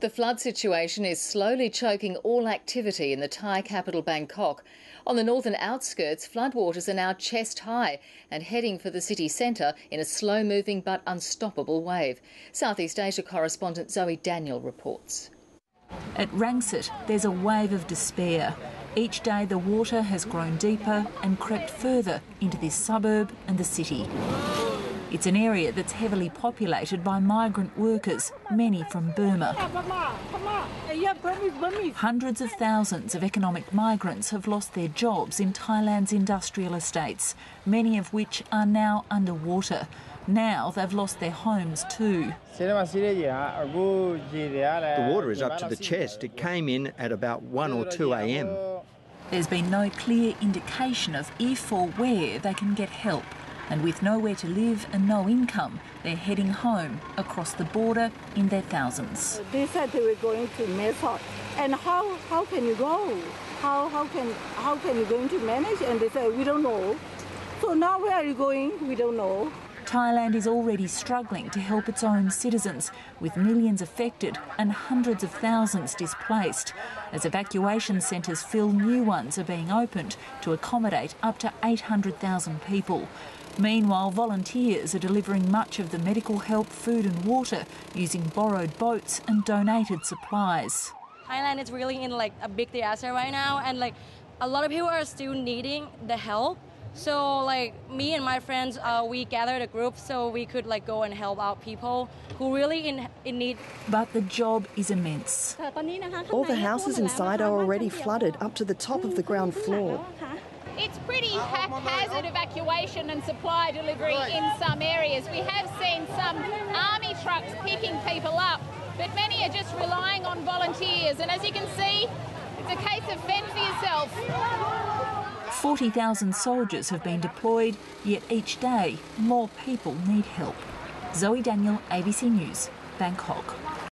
The flood situation is slowly choking all activity in the Thai capital Bangkok. On the northern outskirts, floodwaters are now chest high and heading for the city centre in a slow-moving but unstoppable wave. Southeast Asia correspondent Zoe Daniel reports. At Rangsit, there's a wave of despair. Each day the water has grown deeper and crept further into this suburb and the city. It's an area that's heavily populated by migrant workers, many from Burma. Hundreds of thousands of economic migrants have lost their jobs in Thailand's industrial estates, many of which are now underwater. Now they've lost their homes too. The water is up to the chest. It came in at about 1 or 2 a.m. There's been no clear indication of if or where they can get help. And with nowhere to live and no income, they're heading home across the border in their thousands. They said they were going to Mesa. And how can you go? How can you going to manage? And they said, we don't know. So now where are you going? We don't know. Thailand is already struggling to help its own citizens, with millions affected and hundreds of thousands displaced. As evacuation centres fill, new ones are being opened to accommodate up to 800,000 people. Meanwhile, volunteers are delivering much of the medical help, food and water using borrowed boats and donated supplies. Thailand is really in a big disaster right now, and a lot of people are still needing the help. So me and my friends, we gathered a group so we could go and help out people who really in need. But the job is immense. All the houses inside are already flooded up to the top of the ground floor. It's pretty haphazard evacuation and supply delivery in some areas. We have seen some army trucks picking people up, but many are just relying on volunteers. And as you can see, it's a case of fend for yourself. 40,000 soldiers have been deployed, yet each day more people need help. Zoe Daniel, ABC News, Bangkok.